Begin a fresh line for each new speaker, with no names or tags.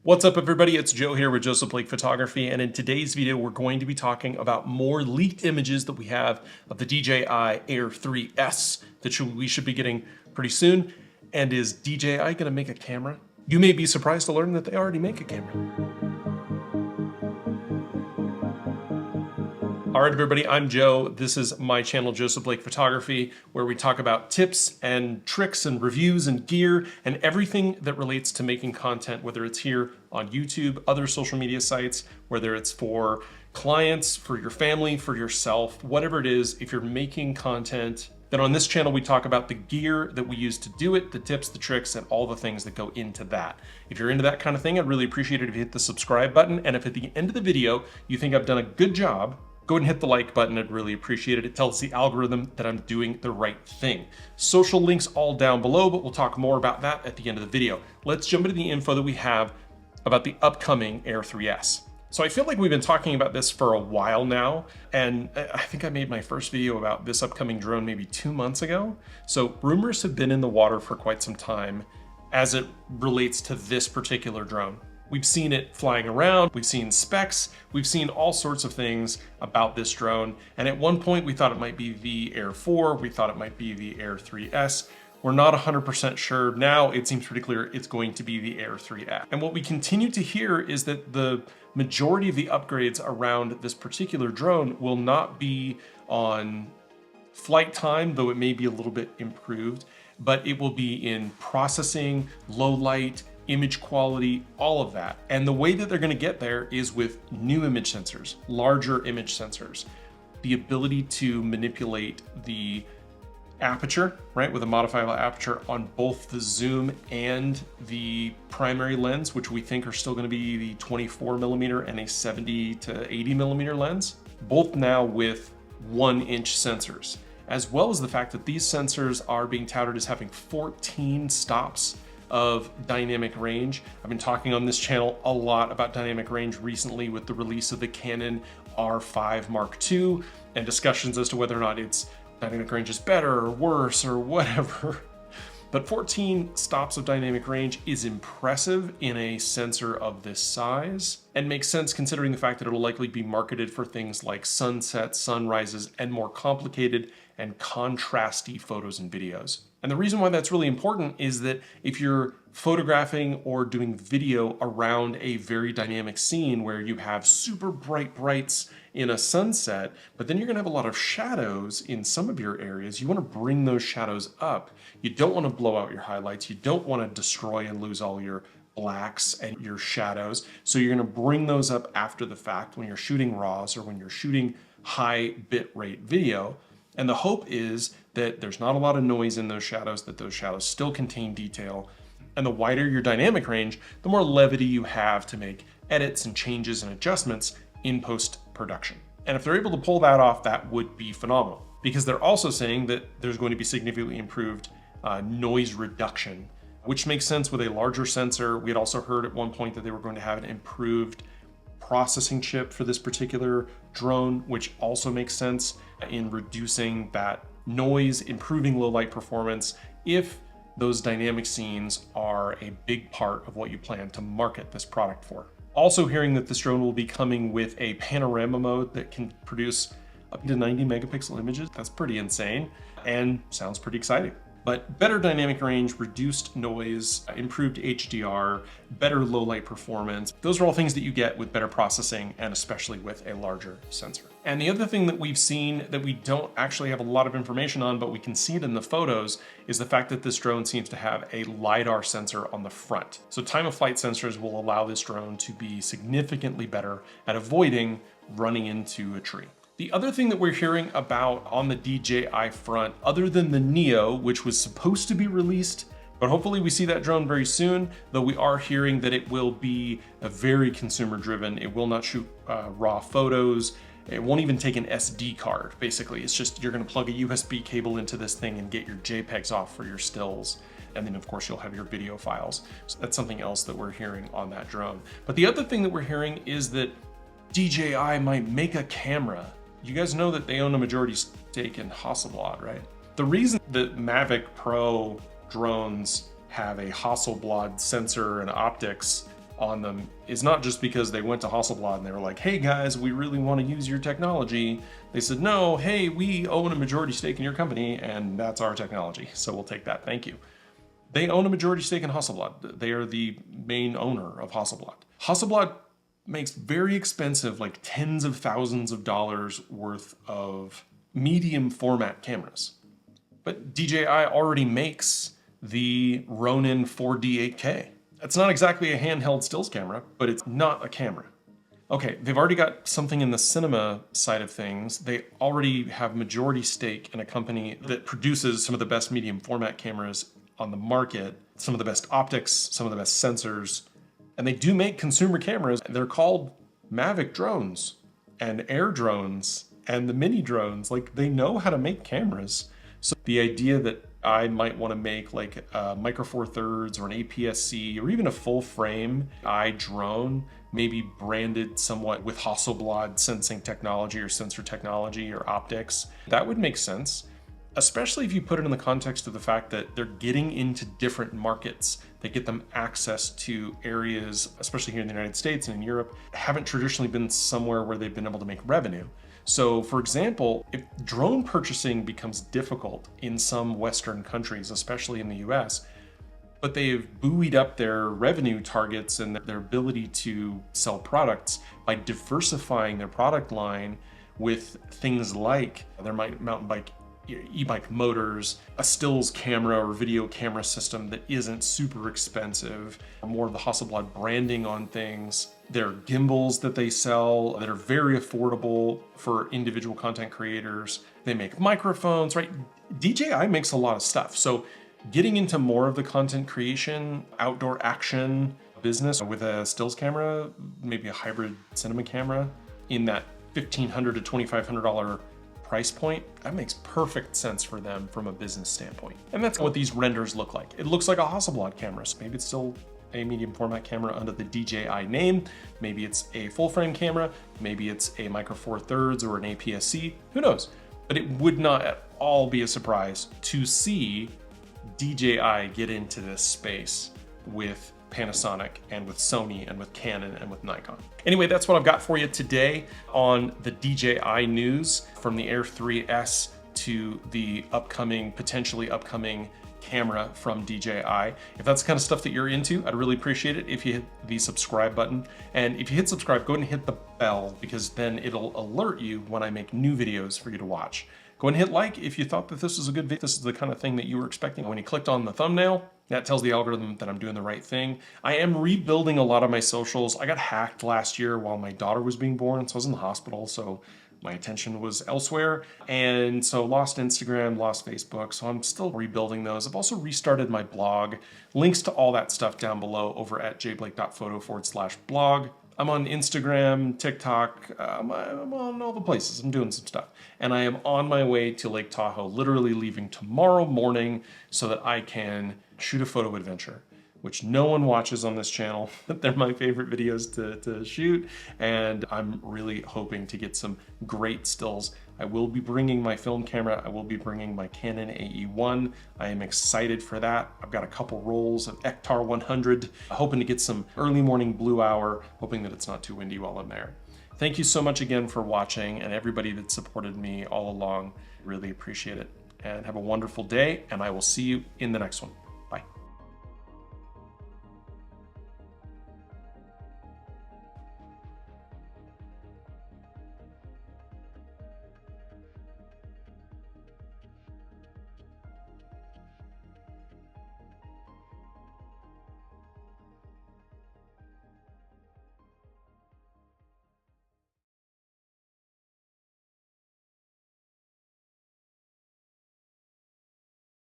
What's up everybody, it's Joe here with Joseph Blake Photography, and in today's video we're going to be talking about more leaked images that we have of the DJI Air 3S that we should be getting pretty soon. And is DJI going to make a camera? You may be surprised to learn that they already make a camera. All right, everybody, I'm Joe. This is my channel, Joseph Blake Photography, where we talk about tips and tricks and reviews and gear and everything that relates to making content, whether it's here on YouTube, other social media sites, whether it's for clients, for your family, for yourself, whatever it is. If you're making content, then on this channel, we talk about the gear that we use to do it, the tips, the tricks, and all the things that go into that. If you're into that kind of thing, I'd really appreciate it if you hit the subscribe button. And if at the end of the video, you think I've done a good job, go ahead and hit the like button. I'd really appreciate it. It tells the algorithm that I'm doing the right thing. Social links all down below, but we'll talk more about that at the end of the video. Let's jump into the info that we have about the upcoming Air 3S. So I feel like we've been talking about this for a while now, and I think I made my first video about this upcoming drone maybe 2 months ago. So rumors have been in the water for quite some time as it relates to this particular drone. We've seen it flying around, we've seen specs, we've seen all sorts of things about this drone. And at one point we thought it might be the Air 4, we thought it might be the Air 3S. We're not 100% sure. Now it seems pretty clear it's going to be the Air 3S. And what we continue to hear is that the majority of the upgrades around this particular drone will not be on flight time, though it may be a little bit improved, but it will be in processing, low light, image quality, all of that. And the way that they're going to get there is with new image sensors, larger image sensors, the ability to manipulate the aperture, right, with a modifiable aperture on both the zoom and the primary lens, which we think are still going to be the 24mm and a 70 to 80mm lens, both now with 1-inch sensors, as well as the fact that these sensors are being touted as having 14 stops of dynamic range. I've been talking on this channel a lot about dynamic range recently with the release of the Canon R5 Mark II and discussions as to whether or not its dynamic range is better or worse or whatever. But 14 stops of dynamic range is impressive in a sensor of this size and makes sense considering the fact that it'll likely be marketed for things like sunsets, sunrises, and more complicated and contrasty photos and videos. And the reason why that's really important is that if you're photographing or doing video around a very dynamic scene where you have super bright brights in a sunset, but then you're gonna have a lot of shadows in some of your areas, you wanna bring those shadows up. You don't wanna blow out your highlights. You don't wanna destroy and lose all your blacks and your shadows. So you're gonna bring those up after the fact when you're shooting RAWs or when you're shooting high bitrate video. And the hope is that there's not a lot of noise in those shadows, that those shadows still contain detail. And the wider your dynamic range, the more levity you have to make edits and changes and adjustments in post-production. And if they're able to pull that off, that would be phenomenal, because they're also saying that there's going to be significantly improved noise reduction, which makes sense with a larger sensor. We had also heard at one point that they were going to have an improved processing chip for this particular drone, which also makes sense in reducing that noise, improving low light performance, if those dynamic scenes are a big part of what you plan to market this product for. Also hearing that this drone will be coming with a panorama mode that can produce up to 90 megapixel images. That's pretty insane and sounds pretty exciting. But better dynamic range, reduced noise, improved HDR, better low light performance. Those are all things that you get with better processing and especially with a larger sensor. And the other thing that we've seen that we don't actually have a lot of information on, but we can see it in the photos, is the fact that this drone seems to have a LiDAR sensor on the front. So time of flight sensors will allow this drone to be significantly better at avoiding running into a tree. The other thing that we're hearing about on the DJI front, other than the Neo, which was supposed to be released, but hopefully we see that drone very soon, though we are hearing that it will be a very consumer driven. It will not shoot raw photos. It won't even take an SD card, basically. It's just you're gonna plug a USB cable into this thing and get your JPEGs off for your stills. And then of course you'll have your video files. So that's something else that we're hearing on that drone. But the other thing that we're hearing is that DJI might make a camera. You guys know that they own a majority stake in Hasselblad, right? The reason that Mavic Pro drones have a Hasselblad sensor and optics on them is not just because they went to Hasselblad and they were like, hey guys, we really want to use your technology. They said, no, hey, we own a majority stake in your company and that's our technology, so we'll take that, thank you. They own a majority stake in Hasselblad. They are the main owner of Hasselblad. Hasselblad makes very expensive, like tens of thousands of dollars worth of medium format cameras. But DJI already makes the Ronin 4D 8K. It's not exactly a handheld stills camera, but it's not a camera. Okay, they've already got something in the cinema side of things. They already have majority stake in a company that produces some of the best medium format cameras on the market, some of the best optics, some of the best sensors, and they do make consumer cameras. They're called Mavic drones and Air drones and the mini drones. Like, they know how to make cameras. So the idea that I might want to make like a Micro Four Thirds or an APS-C or even a full frame eye drone, maybe branded somewhat with Hasselblad sensing technology or sensor technology or optics, that would make sense. Especially if you put it in the context of the fact that they're getting into different markets. They get them access to areas, especially here in the United States and in Europe, haven't traditionally been somewhere where they've been able to make revenue. So for example, if drone purchasing becomes difficult in some Western countries, especially in the US, but they've buoyed up their revenue targets and their ability to sell products by diversifying their product line with things like their mountain bike e-bike motors, a stills camera or video camera system that isn't super expensive, more of the Hasselblad branding on things. There are gimbals that they sell that are very affordable for individual content creators. They make microphones, right? DJI makes a lot of stuff. So getting into more of the content creation, outdoor action business with a stills camera, maybe a hybrid cinema camera in that $1,500 to $2,500 price point, that makes perfect sense for them from a business standpoint. And that's what these renders look like. It looks like a Hasselblad camera. So maybe it's still a medium format camera under the DJI name. Maybe it's a full frame camera. Maybe it's a Micro Four Thirds or an APS-C. Who knows? But it would not at all be a surprise to see DJI get into this space with Panasonic and with Sony and with Canon and with Nikon. Anyway, that's what I've got for you today on the DJI news, from the Air 3S to the potentially upcoming camera from DJI. If that's the kind of stuff that you're into, I'd really appreciate it if you hit the subscribe button. And if you hit subscribe, go ahead and hit the bell, because then it'll alert you when I make new videos for you to watch. Go ahead and hit like if you thought that this was a good video, this is the kind of thing that you were expecting. When you clicked on the thumbnail, that tells the algorithm that I'm doing the right thing. I am rebuilding a lot of my socials. I got hacked last year while my daughter was being born, so I was in the hospital, so my attention was elsewhere. And so lost Instagram, lost Facebook, so I'm still rebuilding those. I've also restarted my blog. Links to all that stuff down below over at jblake.photo/blog. I'm on Instagram, TikTok, I'm on all the places. I'm doing some stuff. And I am on my way to Lake Tahoe, literally leaving tomorrow morning so that I can shoot a photo adventure, which no one watches on this channel. They're my favorite videos to shoot, and I'm really hoping to get some great stills. I will be bringing my film camera. I will be bringing my Canon AE1. I am excited for that. I've got a couple rolls of Ektar 100, hoping to get some early morning blue hour, hoping that it's not too windy while I'm there. Thank you so much again for watching, and everybody that supported me all along. Really appreciate it. And have a wonderful day, and I will see you in the next one.